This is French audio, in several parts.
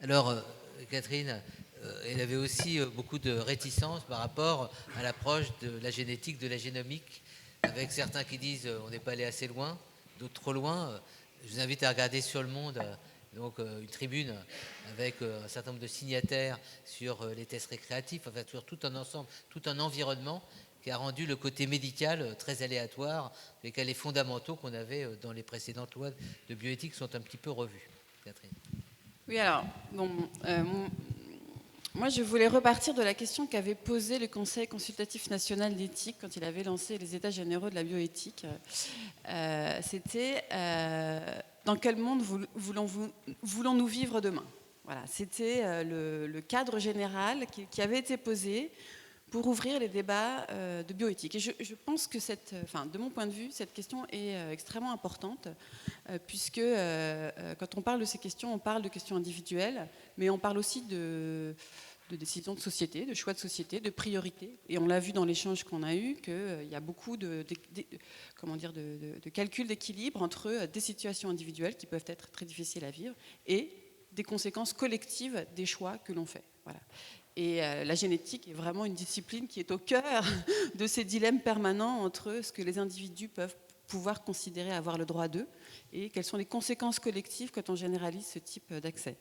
Alors, Catherine, elle avait aussi beaucoup de réticence par rapport à l'approche de la génétique, de la génomique, avec certains qui disent on n'est pas allé assez loin, d'autres trop loin. Je vous invite à regarder sur Le Monde donc, une tribune avec un certain nombre de signataires sur les tests récréatifs, enfin sur tout un ensemble, tout un environnement qui a rendu le côté médical très aléatoire, et que les fondamentaux qu'on avait dans les précédentes lois de bioéthique sont un petit peu revus. Catherine. Oui, alors, bon, moi je voulais repartir de la question qu'avait posée le Conseil consultatif national d'éthique quand il avait lancé les États généraux de la bioéthique. C'était dans quel monde voulons-nous vivre demain? Voilà, c'était le cadre général qui avait été posé pour ouvrir les débats de bioéthique. Et je pense que de mon point de vue, cette question est extrêmement importante, puisque quand on parle de ces questions, on parle de questions individuelles, mais on parle aussi de décisions de société, de choix de société, de priorités. Et on l'a vu dans l'échange qu'on a eu, qu'il y a beaucoup de calculs d'équilibre entre des situations individuelles qui peuvent être très difficiles à vivre et des conséquences collectives des choix que l'on fait. Voilà. Et la génétique est vraiment une discipline qui est au cœur de ces dilemmes permanents entre ce que les individus peuvent pouvoir considérer avoir le droit d'eux et quelles sont les conséquences collectives quand on généralise ce type d'accès.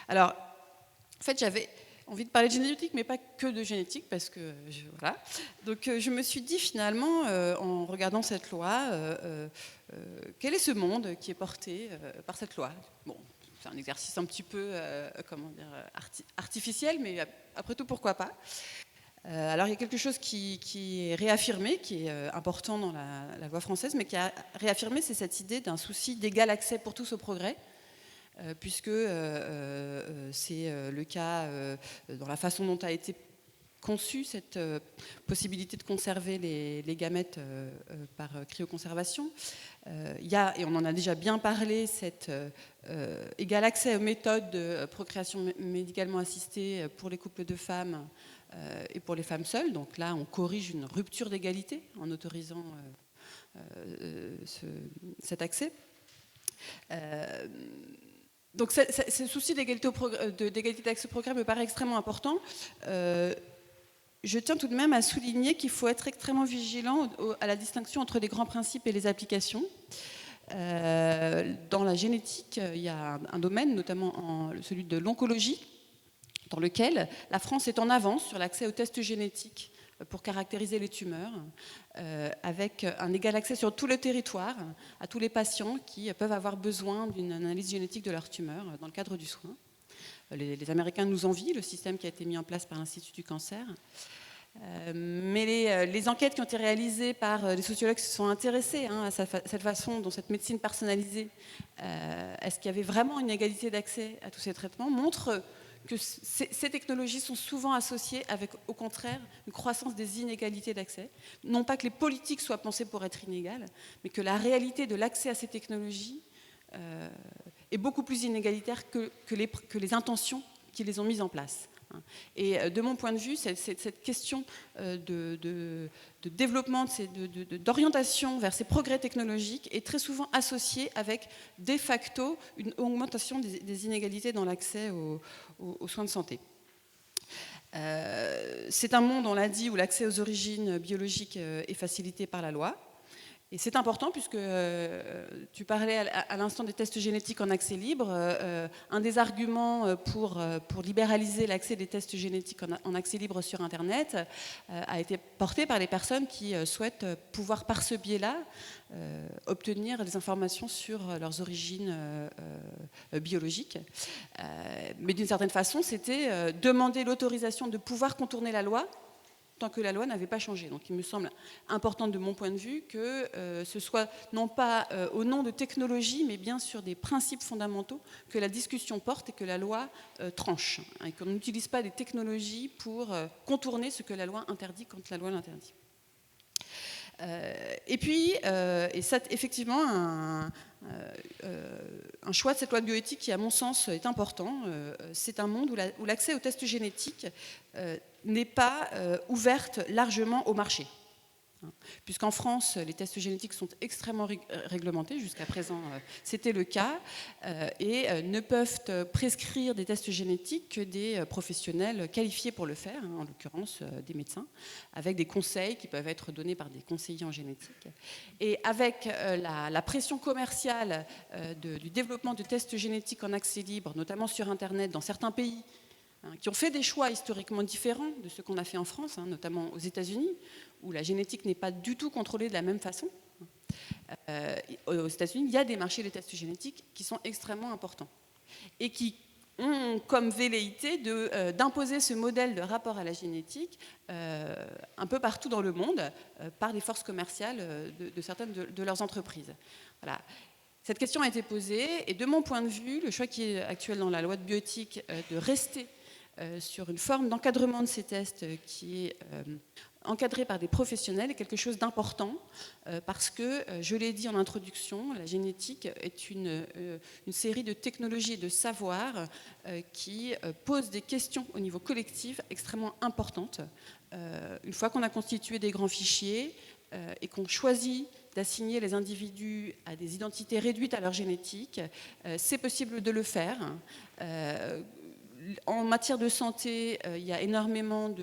Alors, en fait, j'avais envie de parler de génétique, mais pas que de génétique, parce que voilà. Donc, je me suis dit finalement, en regardant cette loi, quel est ce monde qui est porté par cette loi? Bon, c'est un exercice un petit peu, artificiel, mais après tout, pourquoi pas? Alors, il y a quelque chose qui est réaffirmé, qui est important dans la loi française, mais qui a réaffirmé, c'est cette idée d'un souci d'égal accès pour tous au progrès, puisque c'est le cas dans la façon dont a été conçue cette possibilité de conserver les gamètes par cryoconservation. Il y a, et on en a déjà bien parlé, cet égal accès aux méthodes de procréation médicalement assistée pour les couples de femmes et pour les femmes seules. Donc là, on corrige une rupture d'égalité en autorisant cet accès. Donc ce souci d'égalité d'accès au progrès me paraît extrêmement important. Je tiens tout de même à souligner qu'il faut être extrêmement vigilant à la distinction entre les grands principes et les applications. Dans la génétique, il y a un domaine, notamment celui de l'oncologie, dans lequel la France est en avance sur l'accès aux tests génétiques pour caractériser les tumeurs, avec un égal accès sur tout le territoire à tous les patients qui peuvent avoir besoin d'une analyse génétique de leur tumeur dans le cadre du soin. Les Américains nous envient le système qui a été mis en place par l'Institut du cancer. Mais les enquêtes qui ont été réalisées par les sociologues qui se sont intéressés à cette façon dont cette médecine personnalisée, est-ce qu'il y avait vraiment une égalité d'accès à tous ces traitements, montrent que ces technologies sont souvent associées avec, au contraire, une croissance des inégalités d'accès. Non pas que les politiques soient pensées pour être inégales, mais que la réalité de l'accès à ces technologies est beaucoup plus inégalitaire que les intentions qui les ont mises en place. Et de mon point de vue, cette question de développement, d'orientation vers ces progrès technologiques est très souvent associée avec, de facto, une augmentation des inégalités dans l'accès aux soins de santé. C'est un monde, on l'a dit, où l'accès aux origines biologiques est facilité par la loi. Et c'est important puisque tu parlais à l'instant des tests génétiques en accès libre. Un des arguments pour libéraliser l'accès des tests génétiques en accès libre sur Internet a été porté par les personnes qui souhaitent pouvoir, par ce biais-là, obtenir des informations sur leurs origines biologiques. Mais d'une certaine façon, c'était demander l'autorisation de pouvoir contourner la loi tant que la loi n'avait pas changé. Donc il me semble important de mon point de vue que ce soit non pas au nom de technologie, mais bien sur des principes fondamentaux que la discussion porte et que la loi tranche. Et qu'on n'utilise pas des technologies pour contourner ce que la loi interdit quand la loi l'interdit. Et puis, et ça, effectivement, un choix de cette loi de bioéthique qui, à mon sens, est important. C'est un monde où l'accès aux tests génétiques n'est pas ouverte largement au marché. Puisqu'en France, les tests génétiques sont extrêmement réglementés, jusqu'à présent c'était le cas, et ne peuvent prescrire des tests génétiques que des professionnels qualifiés pour le faire, en l'occurrence des médecins, avec des conseils qui peuvent être donnés par des conseillers en génétique. Et avec la pression commerciale du développement de tests génétiques en accès libre, notamment sur Internet, dans certains pays, qui ont fait des choix historiquement différents de ce qu'on a fait en France, notamment aux États-Unis, où la génétique n'est pas du tout contrôlée de la même façon. Aux États-Unis, il y a des marchés de tests génétiques qui sont extrêmement importants et qui ont comme velléité d'imposer ce modèle de rapport à la génétique un peu partout dans le monde par les forces commerciales de certaines de leurs entreprises. Voilà. Cette question a été posée et de mon point de vue, le choix qui est actuel dans la loi de bioéthique de rester sur une forme d'encadrement de ces tests qui est encadré par des professionnels est quelque chose d'important parce que, je l'ai dit en introduction, la génétique est une série de technologies et de savoirs qui posent des questions au niveau collectif extrêmement importantes. Une fois qu'on a constitué des grands fichiers et qu'on choisit d'assigner les individus à des identités réduites à leur génétique, c'est possible de le faire. En matière de santé, il y a énormément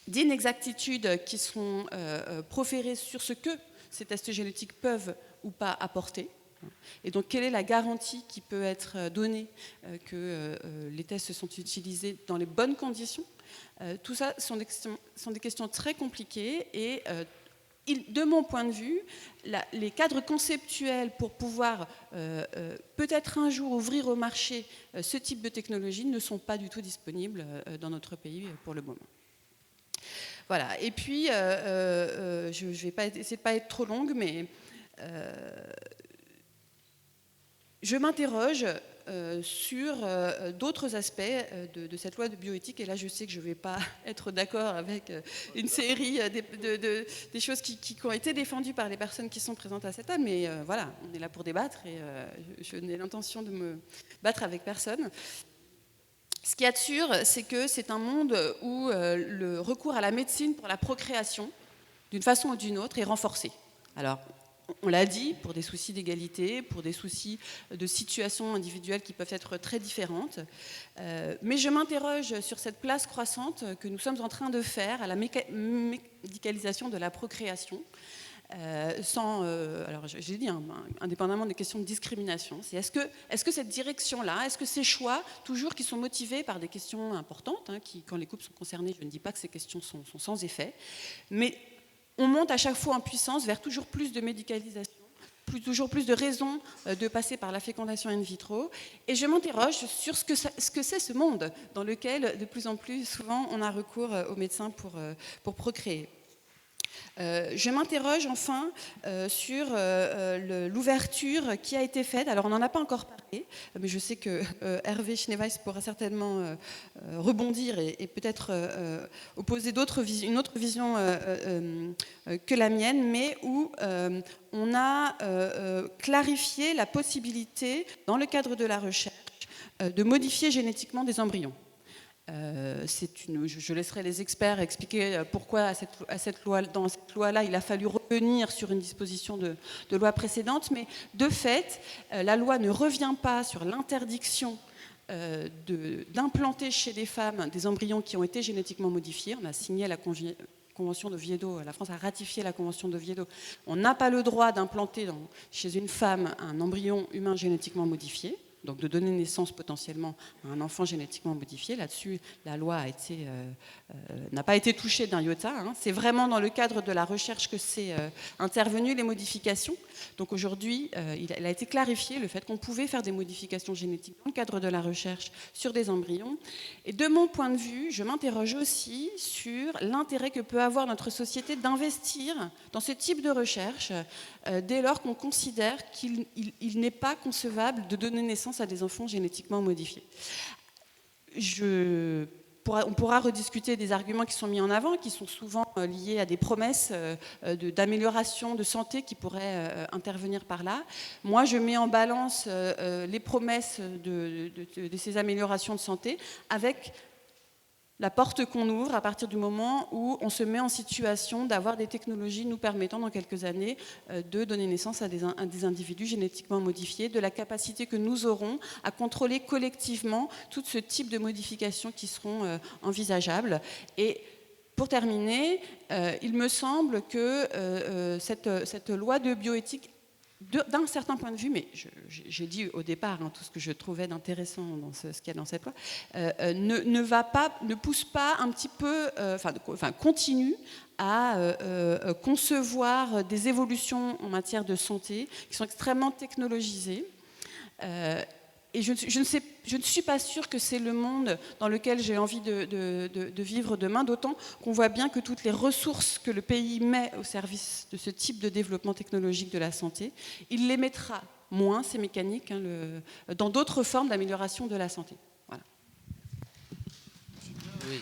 d'inexactitudes qui sont proférées sur ce que ces tests génétiques peuvent ou pas apporter. Et donc, quelle est la garantie qui peut être donnée que les tests sont utilisés dans les bonnes conditions? Tout ça sont des questions très compliquées et de mon point de vue, les cadres conceptuels pour pouvoir peut-être un jour ouvrir au marché ce type de technologie ne sont pas du tout disponibles dans notre pays pour le moment. Voilà. Et puis, je ne vais pas essayer de ne pas être trop longue, mais je m'interroge sur d'autres aspects de cette loi de bioéthique. Et là, je sais que je ne vais pas être d'accord avec une série des choses qui ont été défendues par les personnes qui sont présentes à cette table. Mais voilà, on est là pour débattre et je n'ai l'intention de me battre avec personne. Ce qu'il y a de sûr, c'est que c'est un monde où le recours à la médecine pour la procréation, d'une façon ou d'une autre, est renforcé. Alors, on l'a dit, pour des soucis d'égalité, pour des soucis de situations individuelles qui peuvent être très différentes. Mais je m'interroge sur cette place croissante que nous sommes en train de faire à la médicalisation de la procréation. Alors j'ai dit, indépendamment des questions de discrimination, c'est est-ce que cette direction-là, est-ce que ces choix, toujours qui sont motivés par des questions importantes, quand les couples sont concernés, je ne dis pas que ces questions sont sans effet, mais on monte à chaque fois en puissance vers toujours plus de médicalisation, toujours plus de raisons de passer par la fécondation in vitro. Et je m'interroge sur ce que c'est ce monde dans lequel, de plus en plus souvent, on a recours aux médecins pour procréer. Je m'interroge enfin sur l'ouverture qui a été faite. Alors on n'en a pas encore parlé, mais je sais que Hervé Schneeweiss pourra certainement rebondir et peut-être opposer une autre vision que la mienne, mais où on a clarifié la possibilité, dans le cadre de la recherche, de modifier génétiquement des embryons. Je laisserai les experts expliquer pourquoi dans cette loi-là, il a fallu revenir sur une disposition de loi précédente, mais de fait, la loi ne revient pas sur l'interdiction d'implanter chez des femmes des embryons qui ont été génétiquement modifiés. On a signé la Convention d'Oviedo, la France a ratifié la Convention d'Oviedo. On n'a pas le droit d'implanter chez une femme un embryon humain génétiquement modifié, donc de donner naissance potentiellement à un enfant génétiquement modifié. Là-dessus, la loi n'a pas été touchée d'un iota. C'est vraiment dans le cadre de la recherche que c'est intervenu, les modifications. Donc aujourd'hui, il a été clarifié le fait qu'on pouvait faire des modifications génétiques dans le cadre de la recherche sur des embryons. Et de mon point de vue, je m'interroge aussi sur l'intérêt que peut avoir notre société d'investir dans ce type de recherche dès lors qu'on considère qu'il n'est pas concevable de donner naissance à des enfants génétiquement modifiés. On pourra rediscuter des arguments qui sont mis en avant, qui sont souvent liés à des promesses d'amélioration de santé qui pourraient intervenir par là. Moi, je mets en balance les promesses de ces améliorations de santé avec la porte qu'on ouvre à partir du moment où on se met en situation d'avoir des technologies nous permettant dans quelques années de donner naissance à des individus génétiquement modifiés, de la capacité que nous aurons à contrôler collectivement tout ce type de modifications qui seront envisageables. Et pour terminer, il me semble que cette loi de bioéthique, d'un certain point de vue, mais j'ai dit au départ tout ce que je trouvais d'intéressant dans ce qu'il y a dans cette loi, ne pousse pas un petit peu, continue à concevoir des évolutions en matière de santé qui sont extrêmement technologisées. Et je ne suis pas sûre que c'est le monde dans lequel j'ai envie de vivre demain, d'autant qu'on voit bien que toutes les ressources que le pays met au service de ce type de développement technologique de la santé, il les mettra moins, ces mécaniques, dans d'autres formes d'amélioration de la santé. Voilà. Oui.